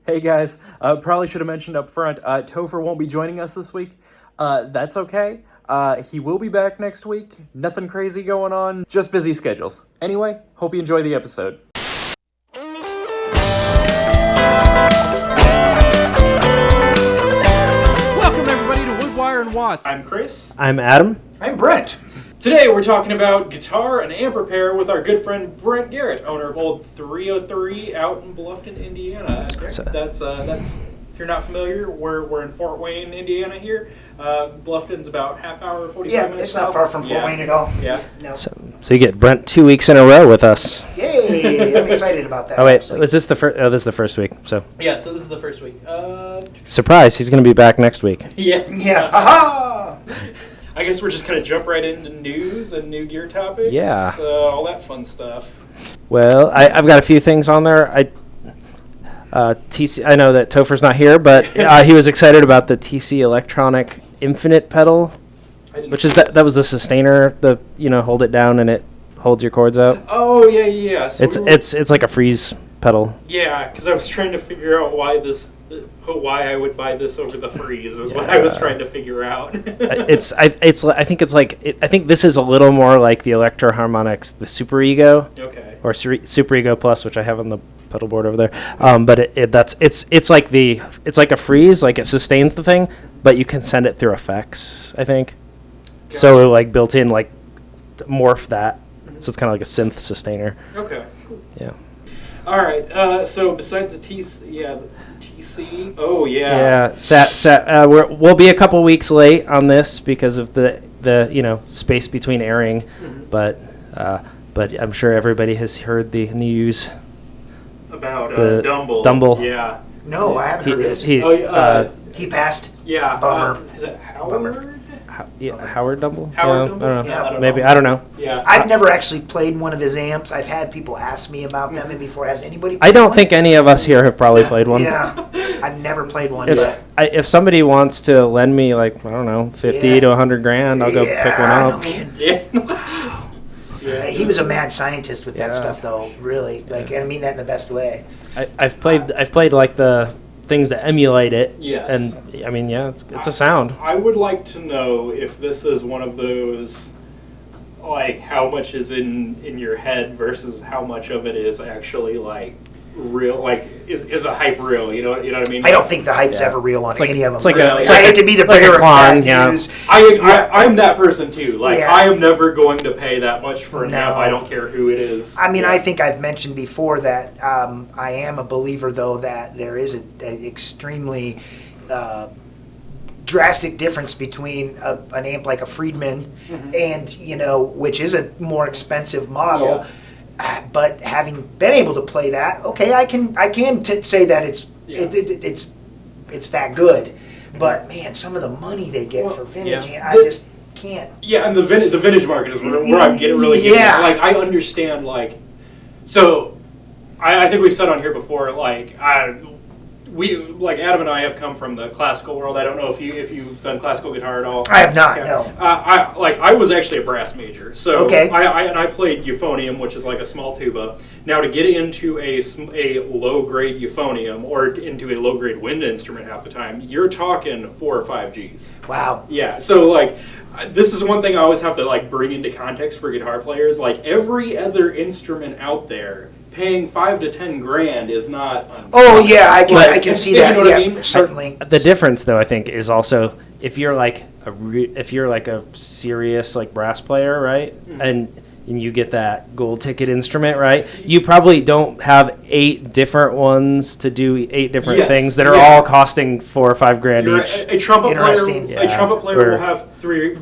Hey guys, probably should have mentioned up front, Topher won't be joining us this week. That's okay. He will be back next week. Nothing crazy going on, just busy schedules. Anyway, hope you enjoy the episode. Welcome everybody to Woodwire and Watts. I'm Chris. I'm Adam. I'm Brent. Today we're talking about guitar and amp repair with our good friend Brent Garrett, owner of Olde 303 out in Bluffton, Indiana. That's if you're not familiar, we're in Fort Wayne, Indiana here. Bluffton's about half hour, 45 minutes. Yeah, it's not far from Fort Wayne at all. Yeah. No. So you get Brent 2 weeks in a row with us. Yay! I'm excited about that. Oh wait, actually. was this the first? Oh, this is the first week. So Yeah, so this is the first week. surprise, he's going to be back next week. Yeah. Yeah. Aha! I guess we're just going to jump right into news and new gear topics. Yeah. All that fun stuff. Well, I've got a few things on there. TC. I know that Topher's not here, but he was excited about the TC Electronic Infinite pedal, which is that was the sustainer. Hold it down and it holds your chords out. Oh yeah. So it's like a freeze pedal. Yeah, because I was trying to figure out why I would buy this over the freeze is what I was trying to figure out. I think this is a little more like the Electro Harmonix, the Super Ego. Okay. Or Super Ego Plus, which I have on the pedal board over there. But it's like a freeze, like it sustains the thing, but you can send it through effects, I think. Gotcha. So like built in, like morph that. Mm-hmm. So it's kind of like a synth sustainer. Okay. Cool. Yeah. All right. So besides the TC. Oh yeah. Yeah. We'll be a couple weeks late on this because of the space between airing, mm-hmm. but I'm sure everybody has heard the news about Dumble. Dumble. Yeah. No, I haven't heard this. He passed. Yeah. Bummer. Is it Howard? Bummer. Howard Dumble? Howard Dumble? I don't know. Yeah. Maybe. I don't know. Yeah. I've never actually played one of his amps. I've had people ask me about them, and before has anybody played I don't one? think any of us here have probably played one. Yeah. I've never played one. If somebody wants to lend me, like, I don't know, 50 to 100 grand, I'll go pick one up. No kidding. Yeah. Yeah, he was a mad scientist with that stuff, though. Really, like, and I mean that in the best way. I've played like the things that emulate it. Yes. And I mean, it's a sound. I would like to know if this is one of those, like, how much is in your head versus how much of it is actually like real. Like, is the hype real? You know what I mean? I don't think the hype's ever real on any of them. It's like I hate to be the bearer of bad news. I'm that person too. Like, Yeah. I am never going to pay that much for an No. amp. I don't care who it is. I mean, I think I've mentioned before that I am a believer, though, that there is an extremely drastic difference between an amp like a Friedman mm-hmm. and, which is a more expensive model. Yeah. But having been able to play that, okay, I can say that it's that good. But man, some of the money they get for vintage, I just can't. Yeah, and the vintage market is where I'm really getting at. Like, I understand, like, so I think we've said on here before, like, Adam and I have come from the classical world. I don't know if you've done classical guitar at all. I have not. Okay. No. I was actually a brass major, so okay. I played euphonium, which is like a small tuba. Now to get into a low grade euphonium or into a low grade wind instrument, half the time you're talking 4 or 5 Gs. Wow. Yeah. So like, this is one thing I always have to like bring into context for guitar players. Like, every other instrument out there, paying 5 to 10 grand is not. Oh yeah, I can see that. You know what yeah, I mean? Certainly. The difference, though, I think, is also if you're like a serious like brass player, right, mm-hmm. and you get that gold ticket instrument, right, you probably don't have 8 different ones to do 8 different things that are all costing 4 or 5 grand each. A trumpet player, Yeah. a trumpet player will have 3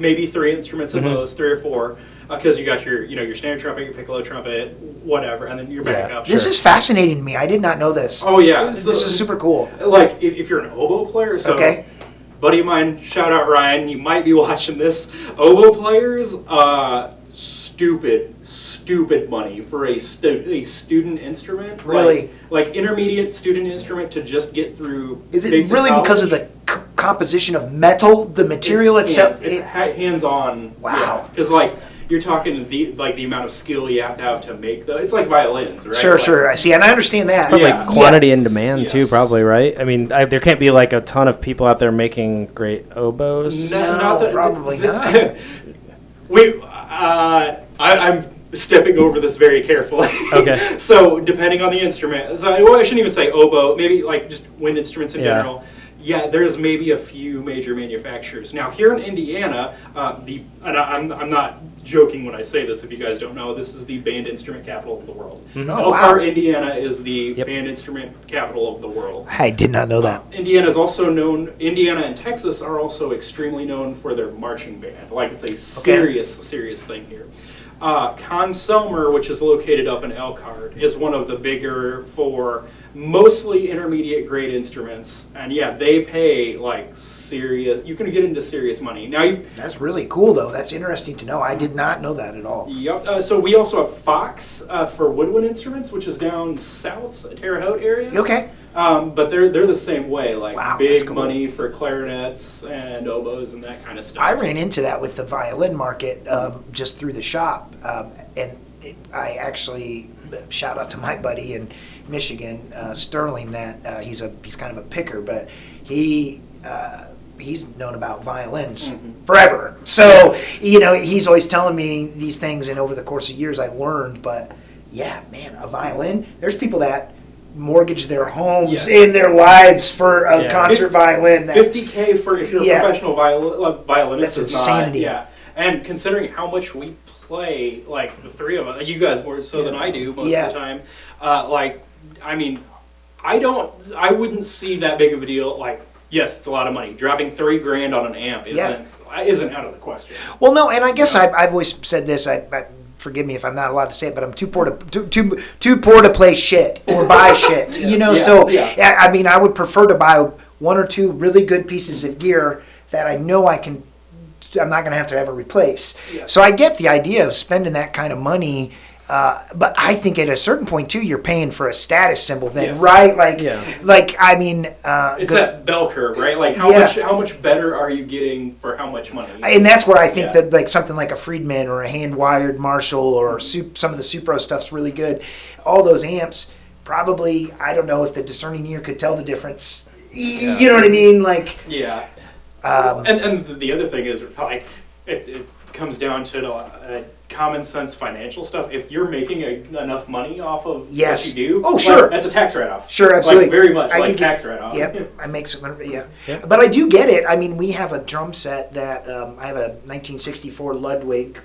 instruments at mm-hmm. most, 3 or 4. Because you got your snare trumpet, your piccolo trumpet, whatever, and then your backup. This is fascinating to me. I did not know this. Oh yeah, this is super cool. Like, if you're an oboe player, so okay. Buddy of mine, shout out Ryan, you might be watching this. Oboe players, stupid money for a student instrument. Really? Like intermediate student instrument to just get through. Is it really college? because of the composition of metal, the material itself? It's hands-on. Wow. Because like, you're talking the amount of skill you have to make though. It's like violins, right? Sure. I see, and I understand that. Probably Yeah. quantity and demand too, Yes. probably, right? I mean, there can't be like a ton of people out there making great oboes. No, probably not. I'm stepping over this very carefully. Okay. So depending on the instrument, I shouldn't even say oboe. Maybe like just wind instruments in general. Yeah, there's maybe a few major manufacturers. Now here in Indiana, I'm not joking when I say this. If you guys don't know, this is the band instrument capital of the world. Oh, Elkhart, wow. Indiana is the band instrument capital of the world. I did not know that. Indiana and Texas are also extremely known for their marching band. Like it's a serious thing here. Conn-Selmer, which is located up in Elkhart, is one of the bigger for mostly intermediate grade instruments, and they pay like serious. You can get into serious money now. That's really cool, though. That's interesting to know. I did not know that at all. Yep. So we also have Fox for Woodwind Instruments, which is down south, Terre Haute area. Okay. But they're the same way, like Wow, big that's cool. money for clarinets and oboes and that kind of stuff. I ran into that with the violin market just through the shop, and I actually shout out to my buddy in Michigan, Sterling. That he's kind of a picker, but he's known about violins forever. So he's always telling me these things, and over the course of years I learned. But a violin. There's people that mortgage their homes and their lives for a concert violin. $50K for if you're a professional violinist. That's insanity. And considering how much we play, like the three of us, you guys more so than I do most of the time. I wouldn't see that big of a deal. Like, yes, it's a lot of money. Dropping $3,000 on an amp isn't out of the question. Well, no, and I guess I've always said this. I forgive me if I'm not allowed to say it, but I'm too poor to play shit or buy shit. I mean, I would prefer to buy one or two really good pieces of gear that I know I'm not going to have to ever replace. Yeah. So I get the idea of spending that kind of money, but I think at a certain point too, you're paying for a status symbol then, right? I mean, it's that bell curve, right? Like how much better are you getting for how much money? And that's where I think that like something like a Friedman or a hand-wired Marshall or some of the Supro stuff's really good. All those amps, probably, I don't know if the discerning ear could tell the difference. Yeah. You know what I mean? Like, yeah. And the other thing is, like, it comes down to common sense financial stuff. If you're making enough money off of what you do, sure, that's a tax write-off. Sure, absolutely, very much tax write-off. Yep, I make some. But I do get it. I mean, we have a drum set that I have a 1964 Ludwig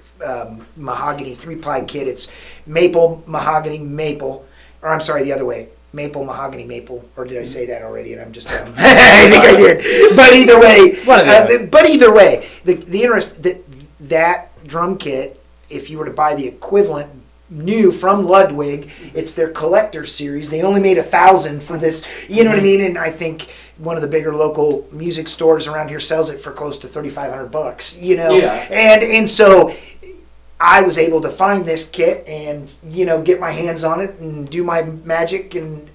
mahogany 3-ply kit. It's maple, mahogany, maple, or I'm sorry, the other way. Maple, mahogany, maple, or did I say that already? And I'm just, I think I did. But either way, the interest that drum kit, if you were to buy the equivalent new from Ludwig, it's their collector series. They only made 1,000 for this. You know what I mean? And I think one of the bigger local music stores around here sells it for close to $3,500. And so I was able to find this kit and, get my hands on it and do my magic, and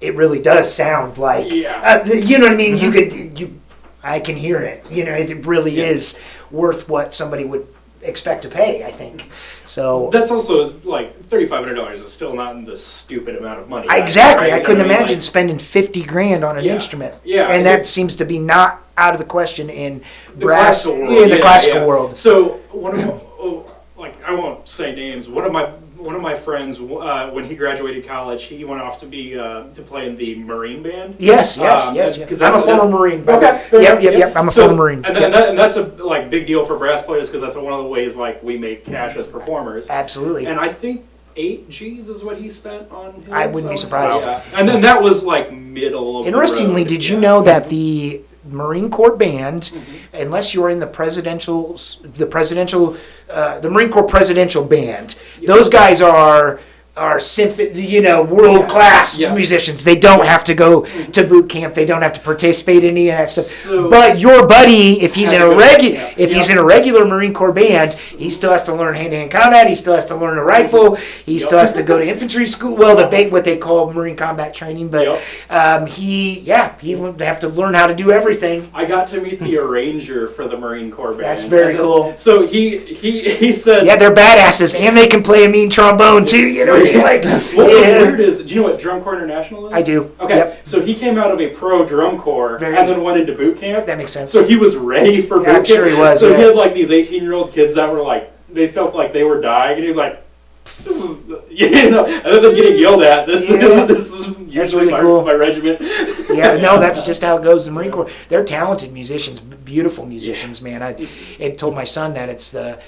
it really does sound like, you know what I mean? I can hear it. It really is worth what somebody would expect to pay, I think. So that's also like $3,500 is still not the stupid amount of money. Exactly. I couldn't imagine spending $50,000 on an instrument. Yeah. And that seems to be not out of the question in the classical world. So I won't say names. One of my friends, when he graduated college, he went off to play in the Marine band. Yes. I'm a former Marine. Okay. Yep. I'm a former Marine. And that's a big deal for brass players, because that's one of the ways we make cash as performers. Absolutely. And I think 8 G's is what he spent on his I wouldn't be surprised. Yeah. And then that was middle of Interestingly, the road. did you know that the Marine Corps band, unless you're in the Marine Corps presidential band, those guys are are world class musicians. They don't have to go to boot camp. They don't have to participate in any of that stuff. But your buddy, if he's in a regular Marine Corps band, he still has to learn hand-to-hand combat. He still has to learn a rifle. He still has to go to infantry school. Well, what they call Marine combat training. But he have to learn how to do everything. I got to meet the arranger for the Marine Corps band. That's very cool. So he said, yeah, they're badasses, and they can play a mean trombone too. You know. What was weird is, do you know what Drum Corps International is? I do. Okay, yep. So he came out of a pro drum corps and then went into boot camp. That makes sense. So he was ready for boot camp. I'm sure he was. So he had like these 18-year-old kids that were like, they felt like they were dying, and he was like, this is, other than getting yelled at, this is usually really cool. my regiment. Yeah, no, that's just how it goes. The Marine Corps, they're talented musicians, beautiful musicians, man. I told my son that it's the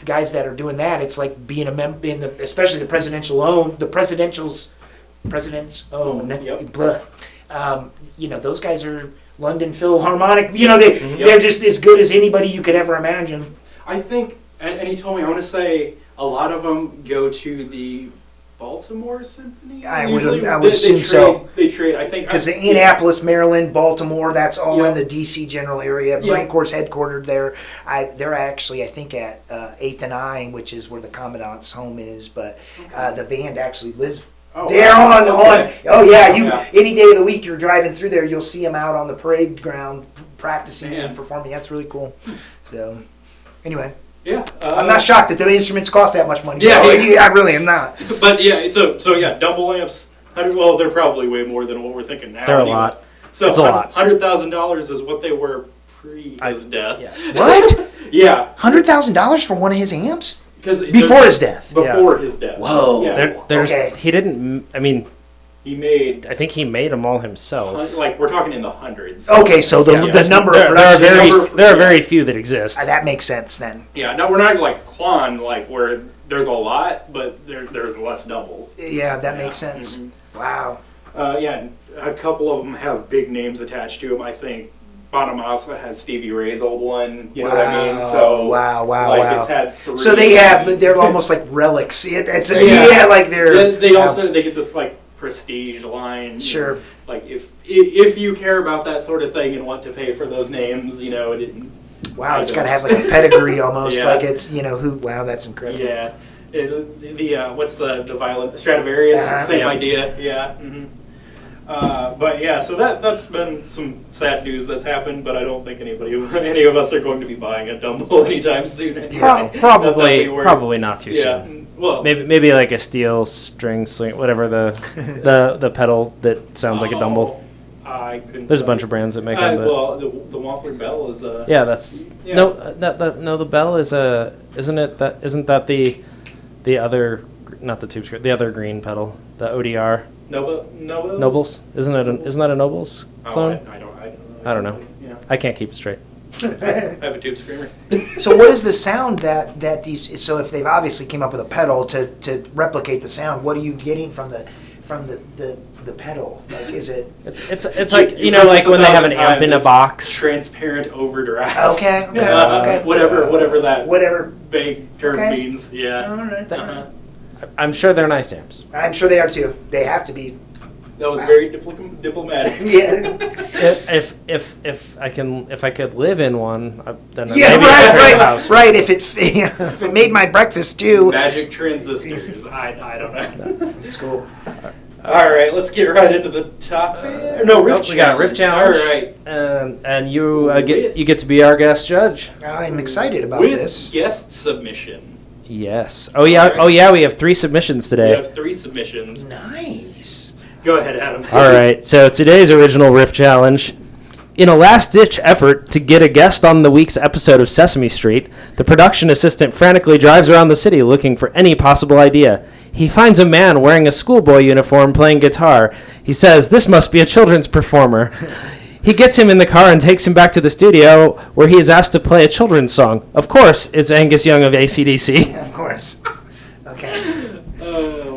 guys that are doing that. It's like being a member in especially the president's own. Yep. Those guys are London Philharmonic. They're just as good as anybody you could ever imagine. I think, and he told me, I want to say a lot of them go to the Baltimore Symphony. I would assume so. They trade, I think. Because Annapolis, Maryland, Baltimore, that's all in the D.C. general area. Marine Corps is headquartered there. They're actually, I think, at 8th and I, which is where the Commandant's home is. But the band actually lives there on. Any day of the week you're driving through there, you'll see them out on the parade ground practicing and performing. That's really cool. So, anyway. Yeah, I'm not shocked that the instruments cost that much money. I really am not. But so double amps. Well, they're probably way more than what we're thinking now. They're a lot. So it's a lot. $100,000 is what they were pre his death. Yeah. What? Yeah. $100,000 for one of his amps? Before his death. Before his death. Whoa. Yeah. He didn't. I mean. I think he made them all himself. Like, we're talking in the hundreds. Okay, so the number of production... There are very few that exist. That makes sense, then. Yeah, no, we're not like Klon, like, where there's a lot, but there's less doubles. Yeah, that makes sense. Mm-hmm. Wow. A couple of them have big names attached to them, I think. Bonamassa has Stevie Ray's old one, you know what I mean? So, wow. It's had 3. So they're almost like relics. They get this, like, prestige line. Sure. Like if you care about that sort of thing and want to pay for those names, it didn't. Wow, it's got to have like a pedigree almost, like it's who. Wow, that's incredible. Yeah, what's the violin Stradivarius? Same idea. Yeah. Mm-hmm. But so that's been some sad news that's happened, but I don't think any of us are going to be buying a Dumble anytime soon. Anyway. Probably not too soon. Well, maybe like a steel string sling, whatever the pedal that sounds like a Dumble. I couldn't. There's a bunch of brands that make them. But well, the Wampler Bell is a. Yeah, that's no. The Bell is a. Isn't that the other, not the tube screw, the other green pedal, the ODR. Nobles? Isn't that a Nobles clone? I don't know. Yeah. I can't keep it straight. I have a tube screamer. So what is the sound that these? So if they've obviously came up with a pedal to replicate the sound, what are you getting from the pedal? Like, is it? It's like like when they have an amp in a box. Transparent overdrive. Okay. Whatever vague term means. Yeah. All right. I'm sure they're nice amps. I'm sure they are too. They have to be. That was very diplomatic. Yeah. If I could live in one, then right. If it made my breakfast too. Magic transistors. I don't know. It's cool. All right, let's get right into the topic. No, riff challenge. We got a riff challenge. All right, and you get to be our guest judge. I'm excited about with this. Guest submission. Yes. Oh yeah. We have 3 submissions today. We have 3 submissions. Nice. Go ahead, Adam. All right. So today's original riff challenge. In a last-ditch effort to get a guest on the week's episode of Sesame Street, the production assistant frantically drives around the city looking for any possible idea. He finds a man wearing a schoolboy uniform playing guitar. He says, "This must be a children's performer." He gets him in the car and takes him back to the studio, where he is asked to play a children's song. Of course, it's Angus Young of AC/DC. Of course. Okay.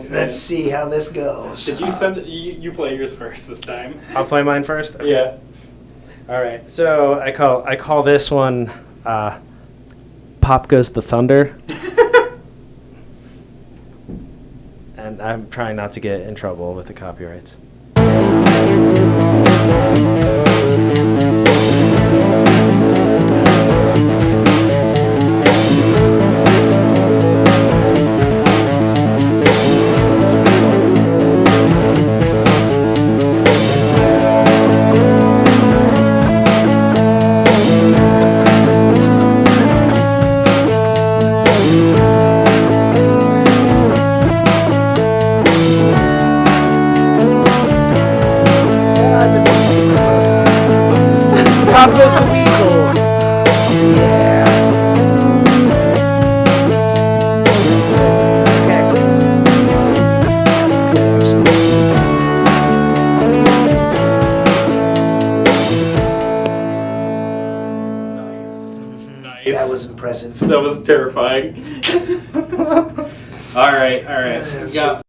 Let's see how this goes. Did you send it? You play yours first this time. I'll play mine first? Okay. Yeah. All right. So I call this one Pop Goes the Thunder. I'm trying not to get in trouble with the copyrights. Pop goes the weasel. Yeah. Okay. That was good, Nice. Nice. That was impressive. That was terrifying. All right. We got.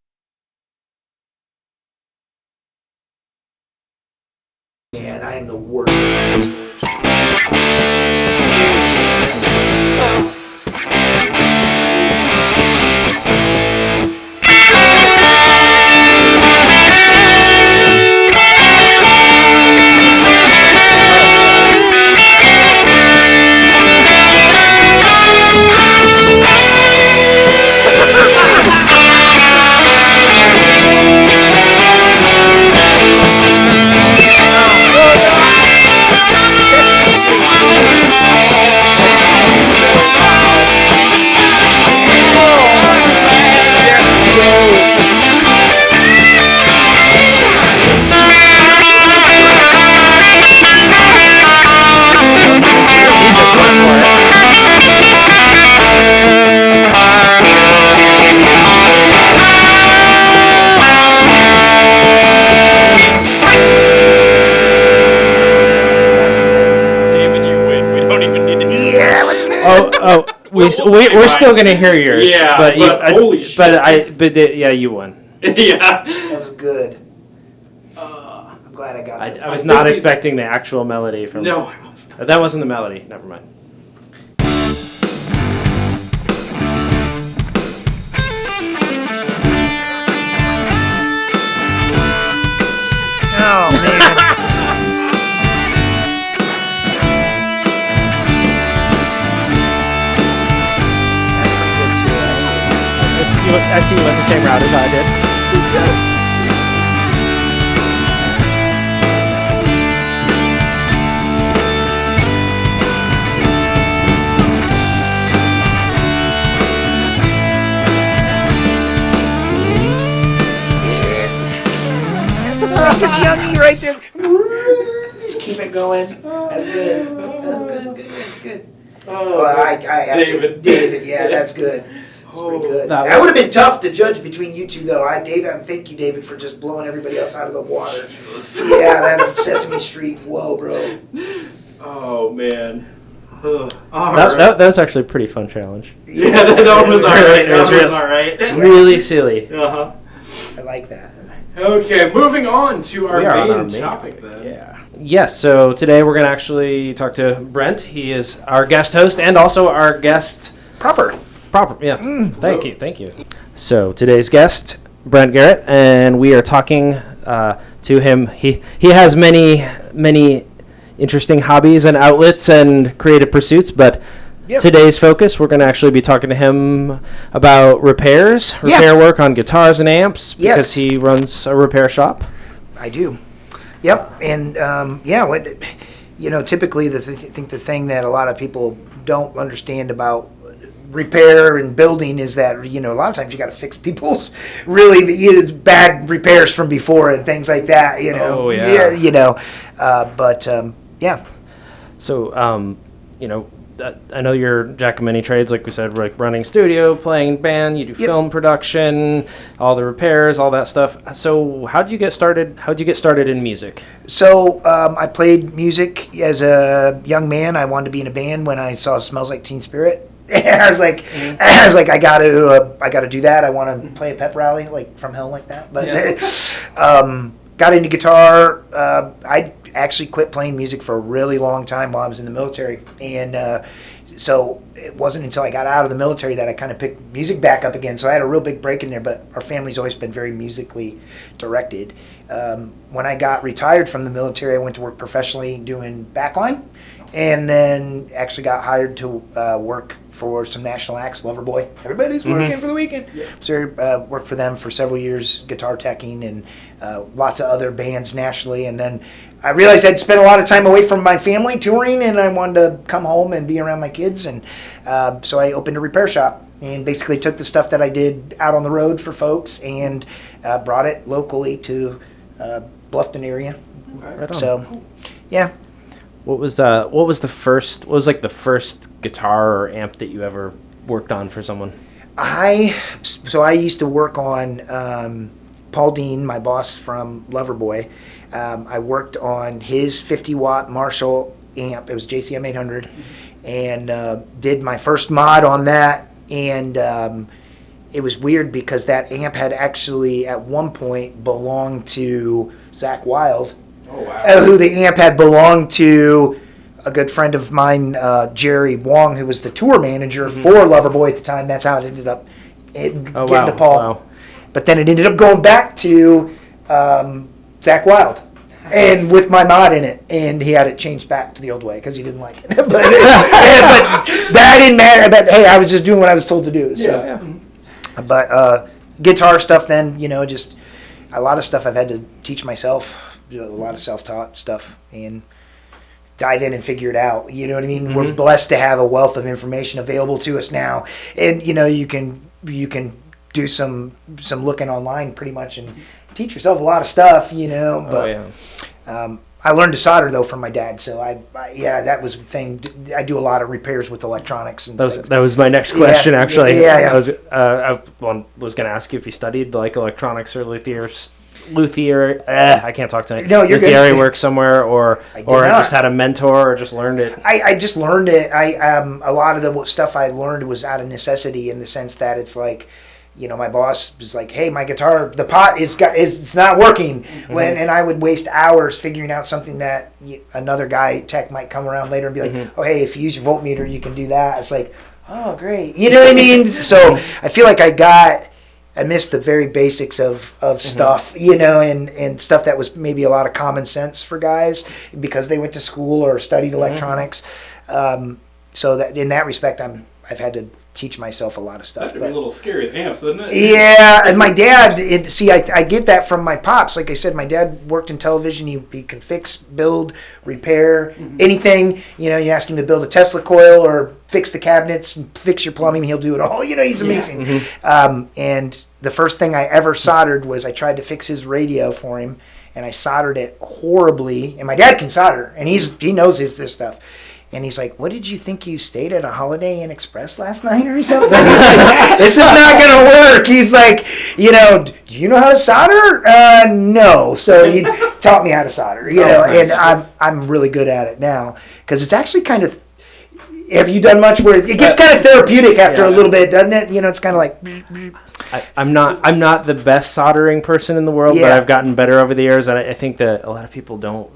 Man, I am the worst at storage. We're still gonna hear yours. Yeah, but holy shit. Yeah, you won. Yeah. That was good. I'm glad I got that. I was not expecting the actual melody from. No, I wasn't. That wasn't the melody. Never mind. Oh man. I see you went the same route as I did. This youngie right there. Just keep it going. That's good. That's good. Oh, I have David. David, yeah, that's good. That's pretty good. That would have been tough to judge between you two, though. Thank you, David, for just blowing everybody else out of the water. Jesus. Yeah, that Sesame Street. Whoa, bro. Oh man. That was actually a pretty fun challenge. Yeah, that one was alright. That was really- alright. Really silly. Uh-huh. I like that. Okay, moving on to our We are on our main main topic then. Yeah. Yes, so today we're going to actually talk to Brent. He is our guest host and also our guest... Proper, yeah. Thank you. So today's guest, Brent Garrett, and we are talking to him. He has many interesting hobbies and outlets and creative pursuits, but today's focus, we're going to actually be talking to him about repair work on guitars and amps, because he runs a repair shop. I do. Yep, and typically the thing that a lot of people don't understand about repair and building is that a lot of times you got to fix people's really bad repairs from before and things like that. Oh yeah. So I know you're jack of many trades, like we said, like running studio, playing band, you do film production, all the repairs, all that stuff. So how'd you get started? How'd you get started in music? So I played music as a young man. I wanted to be in a band when I saw Smells Like Teen Spirit. I was like, I got to do that. I want to play a pep rally like From Hell like that. But got into guitar. I actually quit playing music for a really long time while I was in the military, and so it wasn't until I got out of the military that I kind of picked music back up again. So I had a real big break in there, but our family's always been very musically directed. When I got retired from the military, I went to work professionally doing backline, and then actually got hired to work for some national acts, Loverboy. Everybody's working for the weekend. Yeah. So worked for them for several years, guitar teching, and lots of other bands nationally. And then I realized I'd spent a lot of time away from my family touring, and I wanted to come home and be around my kids. And so I opened a repair shop and basically took the stuff that I did out on the road for folks and brought it locally to Bluffton area. Right on. So, yeah. What was the first guitar or amp that you ever worked on for someone? I used to work on Paul Dean, my boss from Loverboy. I worked on his 50-watt Marshall amp. It was JCM 800, and did my first mod on that. And it was weird because that amp had actually at one point belonged to Zach Wilde. Oh, wow. Who the amp had belonged to a good friend of mine, Jerry Wong, who was the tour manager for Loverboy at the time. That's how it ended up getting to Paul. Wow. But then it ended up going back to Zach Wilde, and with my mod in it, and he had it changed back to the old way because he didn't like it. but that didn't matter. But hey, I was just doing what I was told to do. So, Yeah. But guitar stuff, then just a lot of stuff I've had to teach myself. A lot of self-taught stuff and dive in and figure it out. You know what I mean? We're blessed to have a wealth of information available to us now, and you can do some looking online pretty much and teach yourself a lot of stuff. But I learned to solder though from my dad, so I that was the thing. I do a lot of repairs with electronics and things. That was my next question, actually. Yeah. I was going to ask you if you studied like electronics or luthier. I can't talk tonight. No, you're luthier good. work somewhere, or I just had a mentor, or just learned it. I just learned it. A lot of the stuff I learned was out of necessity, in the sense that it's like, my boss was like, "Hey, my guitar, the pot it's not working," and I would waste hours figuring out something that another guy tech might come around later and be like, "Oh, hey, if you use your voltmeter, you can do that." It's like, oh, great, you know what I mean? So I feel like I missed the very basics of stuff, and stuff that was maybe a lot of common sense for guys because they went to school or studied electronics. So that in that respect, I've had to teach myself a lot of stuff. That could be a little scary with amps, doesn't it? Yeah, and my dad, I get that from my pops. Like I said, my dad worked in television. He can fix, build, repair, anything. You ask him to build a Tesla coil or fix the cabinets and fix your plumbing, he'll do it all. He's amazing. And the first thing I ever soldered was I tried to fix his radio for him, and I soldered it horribly. And my dad can solder, and he knows this stuff. And he's like, "What did you think you stayed at a Holiday Inn Express last night or something?" He's like, "This is not going to work." He's like, "Do you know how to solder?" No. So he taught me how to solder, and I'm really good at it now because it's actually kind of, have you done much where it gets kind of therapeutic after a little bit, doesn't it? It's kind of like... I'm not the best soldering person in the world, but I've gotten better over the years, and I think that a lot of people don't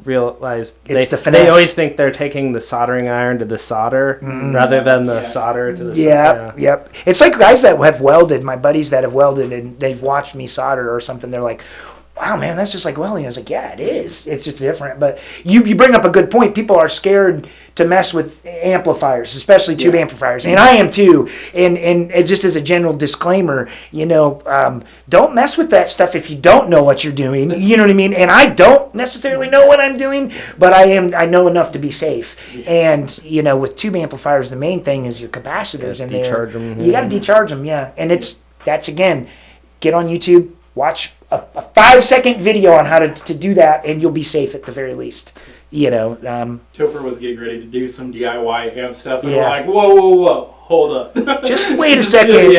realize it's the finesse. They always think they're taking the soldering iron to the solder rather than the solder to the solder. Yep. It's like guys that have welded, my buddies that have welded, and they've watched me solder or something, they're like, "Wow, man, that's just like welding." I was like, "Yeah, it is. It's just different." But you bring up a good point. People are scared to mess with amplifiers, especially tube amplifiers, and I am too. And just as a general disclaimer, don't mess with that stuff if you don't know what you're doing. You know what I mean? And I don't necessarily know what I'm doing, but I know enough to be safe. And with tube amplifiers, the main thing is your capacitors in there. Decharge them. You got to decharge them, and that's again, get on YouTube. Watch a 5-second video on how to do that, and you'll be safe at the very least. Topher was getting ready to do some DIY amp stuff, and we're like, whoa, hold up. Just wait a second.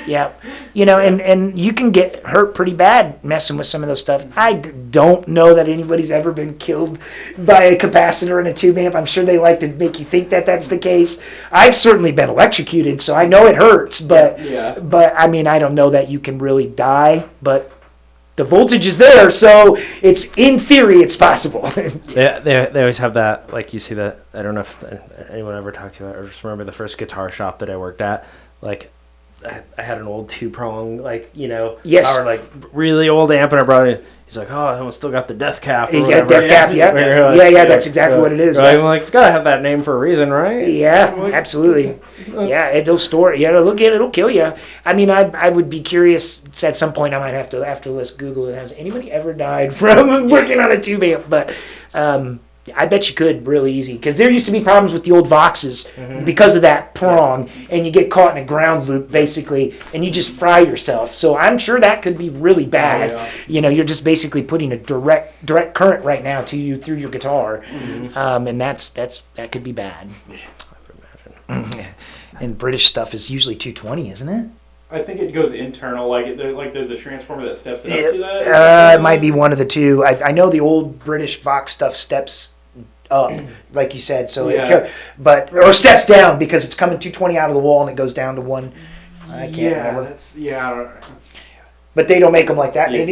Yeah. And you can get hurt pretty bad messing with some of those stuff. I don't know that anybody's ever been killed by a capacitor in a tube amp. I'm sure they like to make you think that that's the case. I've certainly been electrocuted, so I know it hurts, but I mean, I don't know that you can really die, but the voltage is there, so it's in theory it's possible. They always have that, like you see that. I don't know if anyone ever talked to it. I just remember the first guitar shop that I worked at. Like, I had an old 2-prong, like, yes, power, like really old amp, and I brought it in. He's like, oh, that one's still got the death cap. Or yeah, death cap, yeah, that's exactly what it is. Right? I'm like, it's gotta have that name for a reason, right? Yeah, absolutely. Yeah, it'll store. Yeah, it'll kill you. I mean, I would be curious. At some point, I might have to, after let's Google it. Has anybody ever died from working on a tube amp? But I bet you could really easy, because there used to be problems with the old Voxes because of that prong, and you get caught in a ground loop basically, and you just fry yourself. So I'm sure that could be really bad. Oh, yeah. You're just basically putting a direct current right now to you through your guitar, and that could be bad. I would imagine. And British stuff is usually 220, isn't it? I think it goes internal, like there's a transformer that steps it up to that. It might be one of the two. I know the old British Vox stuff steps up, like you said, so or steps down because it's coming 220 out of the wall and it goes down to one. I can't remember. But they don't make them like that. Yeah.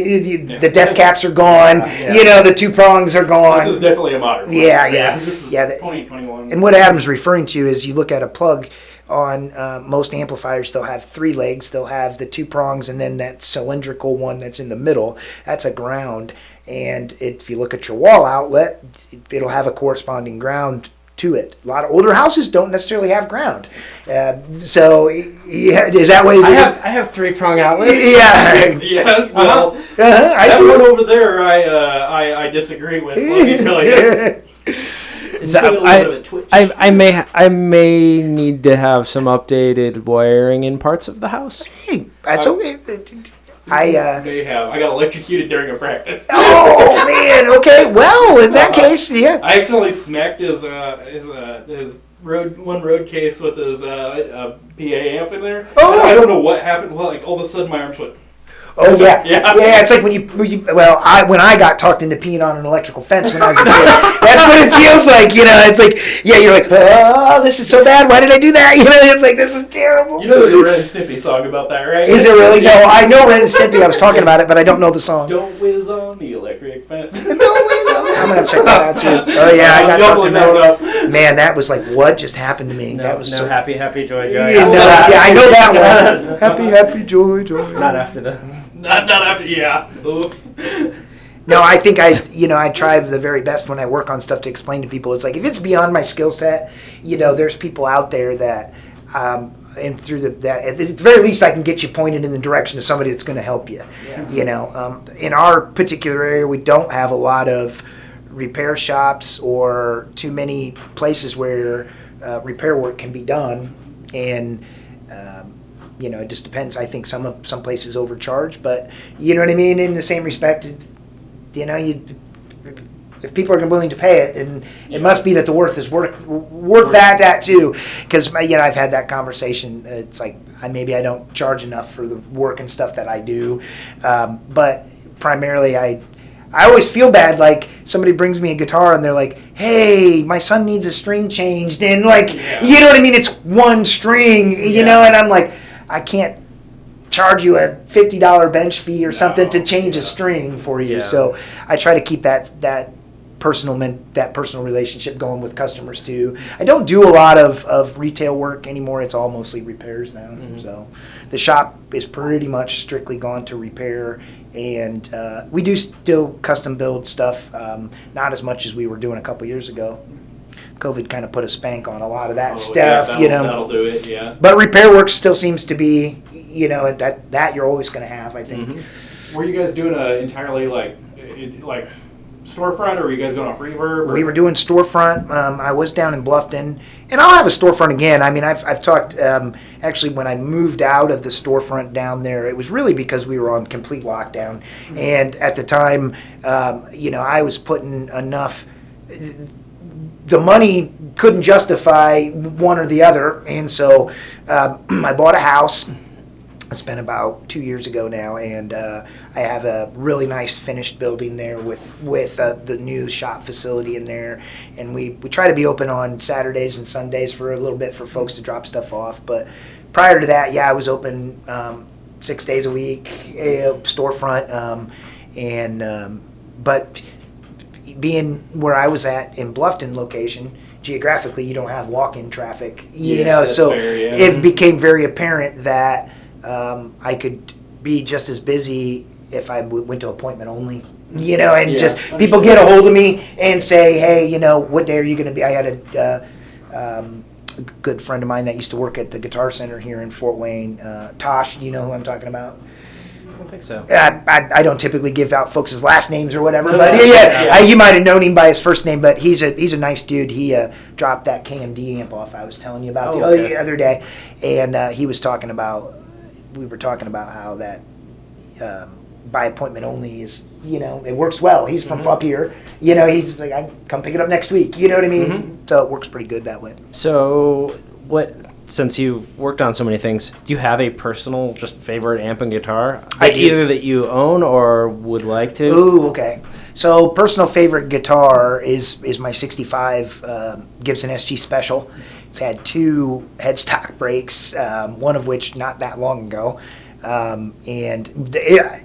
The death caps are gone. The 2 prongs are gone. This is definitely a modern one. Yeah. This is 2021. And what Adam's referring to is you look at a plug on most amplifiers, they'll have 3 legs. They'll have the 2 prongs and then that cylindrical one that's in the middle. That's a ground. And if you look at your wall outlet, it'll have a corresponding ground to it. A lot of older houses don't necessarily have ground. So, is that way? I have 3-prong outlets. Yeah. Yeah. Well, that one over there, I disagree with. Let me tell you. So I may need to have some updated wiring in parts of the house. Hey, that's okay. I got electrocuted during a practice. Oh man! Okay, well in that case, yeah. I accidentally smacked his road case with his PA amp in there. Oh, I don't know what happened. Well, like all of a sudden my arms went. Oh yeah. It's like when I got talked into peeing on an electrical fence when I was a kid. That's what it feels like. It's like you're like, oh, this is so bad. Why did I do that? It's like this is terrible. There's a Ren and Stimpy song about that, right? Is it really? No, I know Ren and Stimpy. I was talking about it, but I don't know the song. Don't whiz on the electric fence. Don't whiz on. I'm gonna check that out too. Oh yeah, I got talked about that. Man, that was like what just happened to me. That was so happy joy. I know that one. Happy joy. Not after the. Not after, yeah. Oof. No, I think I try the very best when I work on stuff to explain to people. It's like, if it's beyond my skill set, there's people out there that, and through that, at the very least, I can get you pointed in the direction of somebody that's going to help you. Yeah. In our particular area, we don't have a lot of repair shops or too many places where repair work can be done, and it just depends. I think some places overcharge, but you know what I mean. In the same respect, if people are willing to pay it, and it must be that the worth is worth that too. Because I've had that conversation. It's like maybe I don't charge enough for the work and stuff that I do, but primarily I always feel bad. Like somebody brings me a guitar and they're like, "Hey, my son needs a string changed," and you know what I mean. It's one string, and I'm like, I can't charge you a $50 bench fee or something to change a string for you. Yeah. So I try to keep that personal relationship going with customers too. I don't do a lot of retail work anymore. It's all mostly repairs now. Mm-hmm. So the shop is pretty much strictly gone to repair, and we do still custom build stuff, not as much as we were doing a couple years ago. COVID kind of put a spank on a lot of that stuff, That'll do it, yeah. But repair work still seems to be, that you're always going to have, I think. Mm-hmm. Were you guys doing entirely like storefront, or were you guys going off reverb? We were doing storefront. I was down in Bluffton, and I'll have a storefront again. I mean, I've talked, actually, when I moved out of the storefront down there, it was really because we were on complete lockdown. Mm-hmm. And at the time, I was putting enough. The money couldn't justify one or the other, and so I bought a house. It's been about 2 years ago now, and I have a really nice finished building there with the new shop facility in there, and we try to be open on Saturdays and Sundays for a little bit for folks to drop stuff off. But prior to that, I was open 6 days a week, storefront. And but being where I was at in Bluffton location, geographically, you don't have walk-in traffic, so fair, yeah. it became very apparent that I could be just as busy if I went to appointment only, and just people get a hold of me and say, hey, what day are you going to be? I had a good friend of mine that used to work at the Guitar Center here in Fort Wayne, Tosh, do you know who I'm talking about? I don't think so. I don't typically give out folks' last names or whatever, but you might have known him by his first name. But he's a nice dude. He dropped that KMD amp off I was telling you about the other day, and he was talking about. We were talking about how that by appointment only is it works well. He's from up here, he's like I come pick it up next week. You know what I mean? Mm-hmm. So it works pretty good that way. So since you've worked on so many things, do you have a personal just favorite amp and guitar? I do. Either that you own or would like to? Ooh, okay. So personal favorite guitar is my 65 Gibson SG Special. It's had 2 headstock breaks, one of which not that long ago.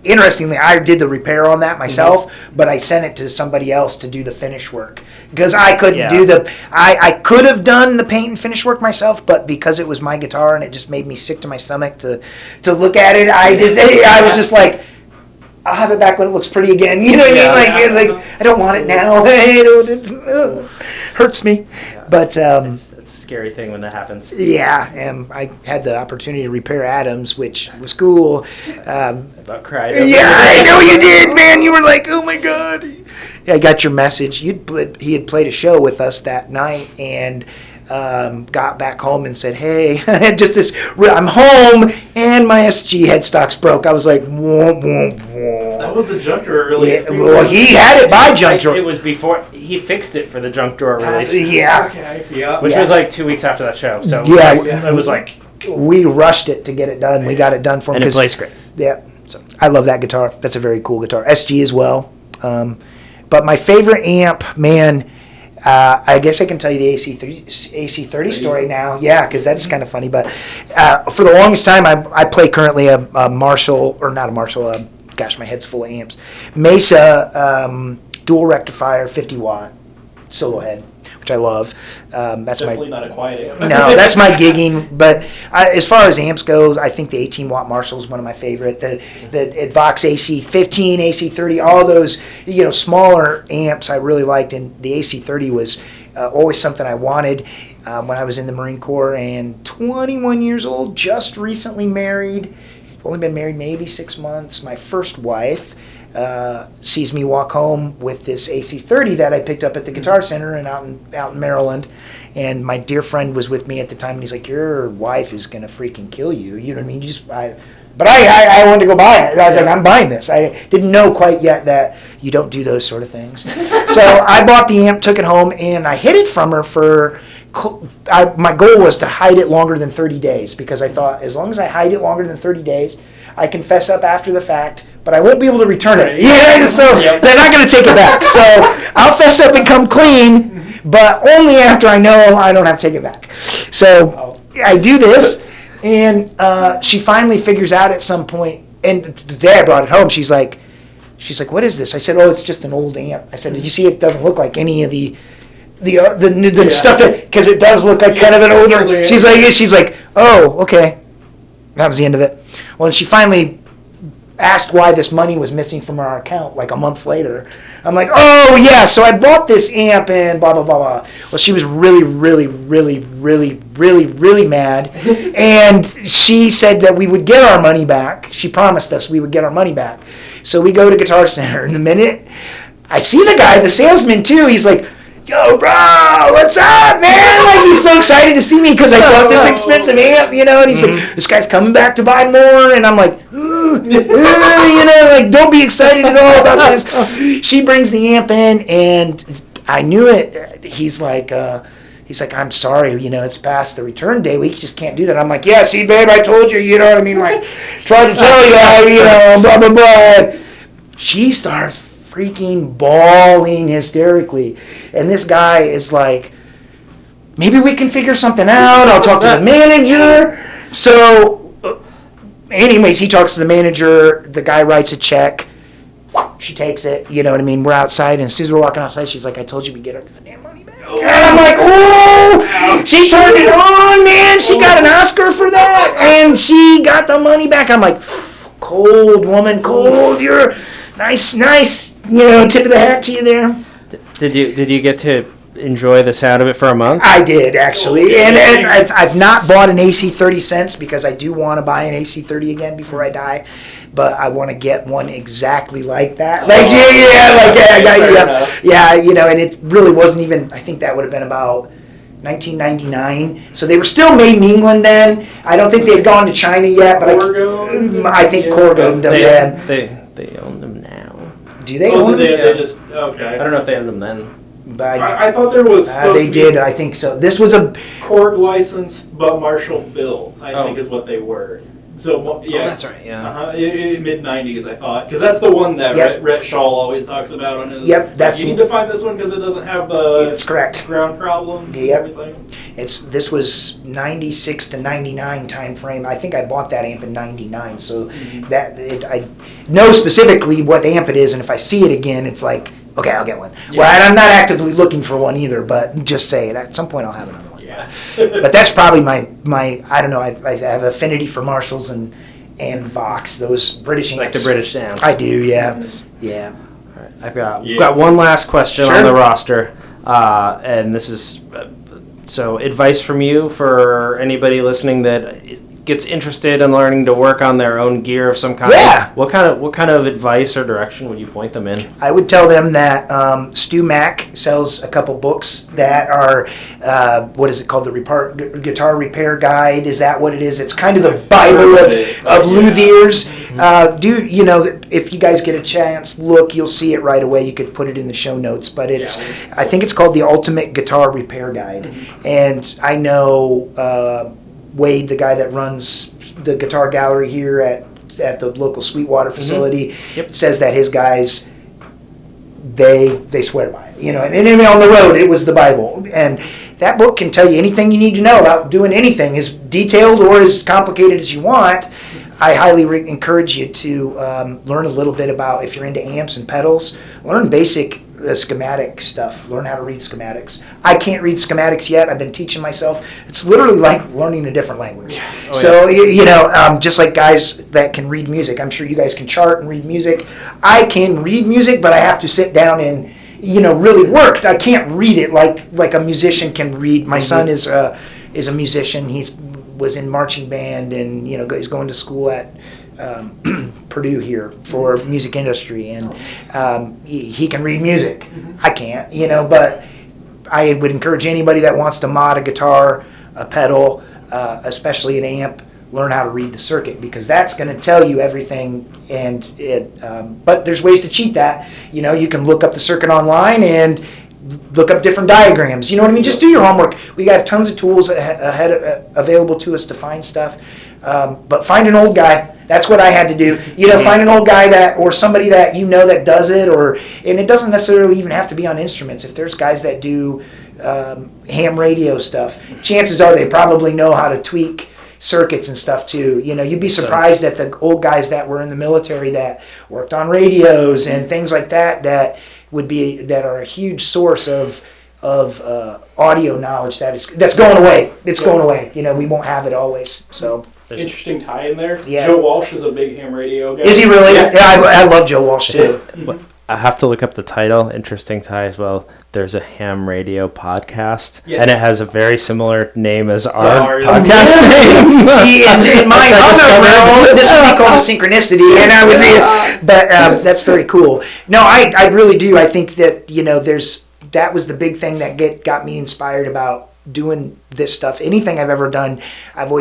Interestingly, I did the repair on that myself, but I sent it to somebody else to do the finish work because I couldn't do I could have done the paint and finish work myself, but because it was my guitar and it just made me sick to my stomach to look at it, I was just like, I'll have it back when it looks pretty again. You know what I mean? Like I don't want it now. It hurts me. Yeah. But It's a scary thing when that happens. yeah, and I had the opportunity to repair Adams, which was cool. I about cried. Yeah, I know you did, man. You were like, oh my God. Yeah, I got your message. He had played a show with us that night and got back home and said, hey, just this, I'm home and my SG headstocks broke. I was like, whoa, whoa, whoa. That was the junk drawer release. Yeah, well, he had it by junk drawer. It was before he fixed it for the junk drawer release. Yeah. Okay. Yeah. Which was like 2 weeks after that show. So Yeah. it was like, We rushed it to get it done. We got it done for him. and it plays great. Yeah. So I love that guitar. That's a very cool guitar. SG as well. But my favorite amp, man, I guess I can tell you the AC30 story now. Yeah, because that's kind of funny. But for the longest time, I play currently a Marshall, or not a Marshall, gosh, my head's full of amps. Mesa dual rectifier 50 watt solo head, which I love. That's definitely not a quiet amp. No, that's my gigging. But as far as amps goes, I think the 18 watt Marshall is one of my favorite. The Vox AC15, AC30, all those smaller amps I really liked, and the AC30 was always something I wanted when I was in the Marine Corps. And 21 years old, just recently married. Only been married maybe 6 months. My first wife sees me walk home with this AC30 that I picked up at the Guitar Center and out in Maryland. And my dear friend was with me at the time, and he's like, your wife is going to freaking kill you. You know what I mean? But I wanted to go buy it. I was like, I'm buying this. I didn't know quite yet that you don't do those sort of things. So I bought the amp, took it home, and I hid it from her for... my goal was to hide it longer than 30 days because I thought as long as I hide it longer than 30 days, I can fess up after the fact, but I won't be able to return it. Yeah, so they're not going to take it back. So I'll fess up and come clean, but only after I know I don't have to take it back. So I do this, and she finally figures out at some point, and the day I brought it home, she's like, what is this? I said, oh, it's just an old amp. I said, you see, it doesn't look like any of the stuff that, because it does look like kind of an older. She's like, oh, okay. That was the end of it. Well, and she finally asked why this money was missing from our account like a month later. I'm like, oh yeah, so I bought this amp and blah blah blah blah. Well, she was really, really, really, really, really, really mad, and she said that we would get our money back. She promised us we would get our money back. So we go to Guitar Center, and the minute I see the guy, the salesman too, he's like, yo, bro, what's up, man? Like, he's so excited to see me because I bought this expensive amp, and he's like, this guy's coming back to buy more, and I'm like, like, don't be excited at all about this. She brings the amp in, and I knew it. He's like, I'm sorry, it's past the return day. We just can't do that. I'm like, yeah, see, babe, I told you, you know what I mean? Like, tried to tell you, blah, blah, blah. She starts freaking bawling hysterically, and this guy is like, maybe we can figure something out. I'll talk to the manager. So anyways, he talks to the manager, the guy writes a check, She takes it, you know what I mean? We're outside, and as soon as we're walking outside, she's like, I told you we'd get her the damn money back. And I'm like, oh, she turned it on, man. She got an Oscar for that, and she got the money back. I'm like, cold, woman, cold. You're nice, tip of the hat to you there. Did you get to enjoy the sound of it for a month? I did, actually. And I've not bought an AC-30 since, because I do want to buy an AC-30 again before I die. But I want to get one exactly like that. And it really wasn't even, I think that would have been about 1999. So they were still made in England then. I don't think they had gone to China yet, but I think Korg owned them then. They own them now. Do they own them? They just, okay. I don't know if they owned them then. But I thought there was they did, I think so. This was a Korg licensed, but Marshall built, I think is what they were. So yeah, that's right. Yeah, mid '90s, I thought, because that's the one that Rhett Shaw always talks about on his. Yep, that's. You need to find this one because it doesn't have the. That's correct. Ground problems. Yep. And everything. This was 96 to 99 time frame. I think I bought that amp in 99, so I know specifically what amp it is, and if I see it again, it's like, okay, I'll get one. Yeah. Well, I'm not actively looking for one either, but just say it. At some point, I'll have another one. Yeah. But that's probably my I don't know, I have affinity for Marshalls and Vox, those British amps. Like the British amps. I do, yeah. Yeah. All right, I've got one last question on the roster, and this is so advice from you for anybody listening that gets interested in learning to work on their own gear of some kind. Yeah. What kind of advice or direction would you point them in? I would tell them that Stu Mack sells a couple books that are what is it called? The Guitar Repair Guide. Is that what it is? It's kind of the Bible of luthiers. If you guys get a chance, look, you'll see it right away. You could put it in the show notes, but I think it's called the Ultimate Guitar Repair Guide. And I know Wade, the guy that runs the guitar gallery here at the local Sweetwater facility, says that his guys, they swear by it. And on the road, it was the Bible. And that book can tell you anything you need to know about doing anything, as detailed or as complicated as you want. I highly encourage you to learn a little bit about, if you're into amps and pedals, learn basic schematic stuff. Learn how to read schematics. I can't read schematics yet. I've been teaching myself. It's literally like learning a different language. Just like guys that can read music. I'm sure you guys can chart and read music. I can read music, but I have to sit down and really work. I can't read it like a musician can read. My son is a musician. He's was in marching band, and he's going to school at Purdue here for music industry, and he can read music. I can't, but I would encourage anybody that wants to mod a guitar, a pedal, especially an amp, learn how to read the circuit, because that's going to tell you everything. And but there's ways to cheat that. You can look up the circuit online and look up different diagrams. You know what I mean? Just do your homework. We have tons of tools available to us to find stuff. But find an old guy. That's what I had to do. Find an old guy or somebody that that does it, and it doesn't necessarily even have to be on instruments. If there's guys that do ham radio stuff, chances are they probably know how to tweak circuits and stuff too. You'd be surprised at the old guys that were in the military that worked on radios and things like that that are a huge source of audio knowledge that's going away. It's going away. We won't have it always. So interesting tie in there. Yeah. Joe Walsh is a big ham radio guy. Is he really? Yeah, I love Joe Walsh too. I have to look up the title. Interesting tie as well. There's a ham radio podcast, and it has a very similar name as our podcast name. See, in my other realm, this would be called a synchronicity, and I would but that's very cool. No, I really do. I think that that was the big thing that got me inspired about doing this stuff. Anything I've ever done, I've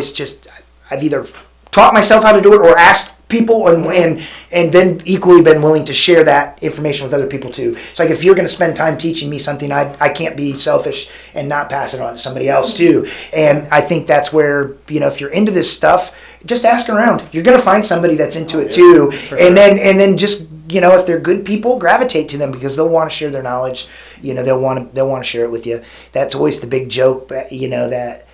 either taught myself how to do it or asked people, and then equally been willing to share that information with other people too. It's like, if you're going to spend time teaching me something, I can't be selfish and not pass it on to somebody else too. And I think that's where, if you're into this stuff, just ask around. You're going to find somebody that's into it too. And then just, if they're good people, gravitate to them, because they'll want to share their knowledge. They'll want to share it with you. That's always the big joke, that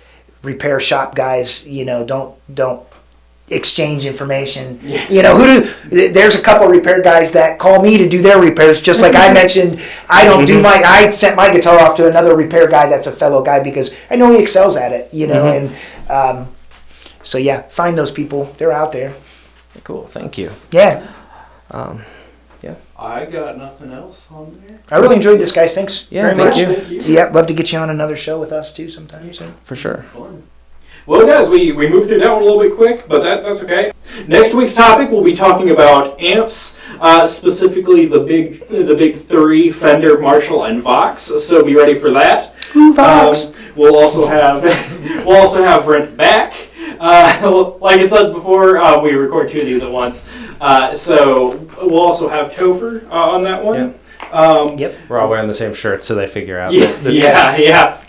repair shop guys, don't exchange information. You know, there's a couple repair guys that call me to do their repairs, just like I mentioned. I don't do I sent my guitar off to another repair guy that's a fellow guy because I know he excels at it, you know, and so yeah, find those people. They're out there. Cool, thank you. Yeah. I got nothing else on there. I really enjoyed this, guys. Thanks very much. Thank you. Yeah, love to get you on another show with us too sometime soon. For sure. Fun. Well, guys, we moved through that one a little bit quick, but that's okay. Next week's topic, we'll be talking about amps, specifically the big three: Fender, Marshall, and Vox. So be ready for that. Vox. We'll also have Brent back. Like I said before, we record two of these at once. So we'll also have Topher on that one. Yep. We're all wearing the same shirts, so they figure out. Yeah.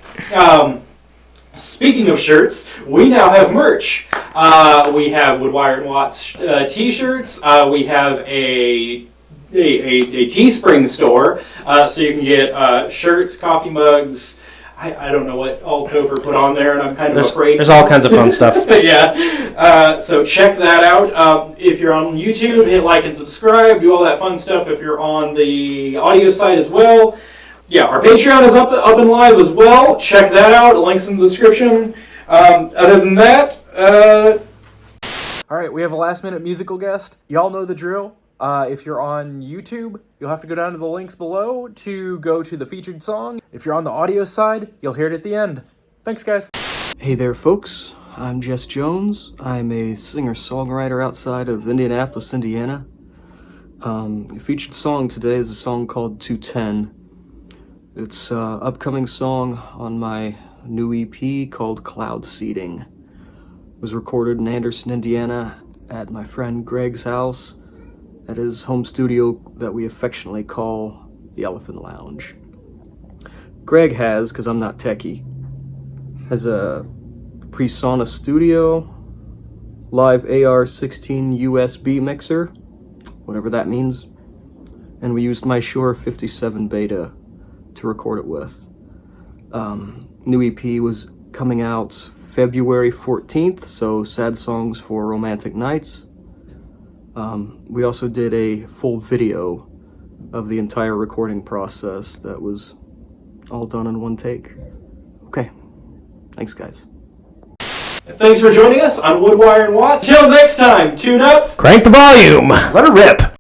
Speaking of shirts, we now have merch. We have Woodwire and Watts t-shirts. We have a Teespring store, so you can get shirts, coffee mugs. I don't know what all Topher put on there, and I'm kind of afraid. There's all kinds of fun stuff. Yeah. So check that out. If you're on YouTube, hit like and subscribe. Do all that fun stuff. If you're on the audio side as well. Yeah, our Patreon is up and live as well. Check that out. Links in the description. Other than that, all right, we have a last-minute musical guest. Y'all know the drill. If you're on YouTube, you'll have to go down to the links below to go to the featured song. If you're on the audio side, you'll hear it at the end. Thanks, guys. Hey there, folks. I'm Jess Jones. I'm a singer-songwriter outside of Indianapolis, Indiana. The featured song today is a song called 210. It's an upcoming song on my new EP called Cloud Seeding. It was recorded in Anderson, Indiana at my friend Greg's house at his home studio that we affectionately call the Elephant Lounge. Greg has, because I'm not techie, has a PreSonus Studio, live AR-16 USB mixer, whatever that means, and we used my Shure 57 Beta to record it with. New EP was coming out February 14th, so sad songs for romantic nights. We also did a full video of the entire recording process that was all done in one take. Okay, thanks guys. Thanks for joining us on Woodwire and Watts. Till next time, tune up, Crank the volume. Let her rip.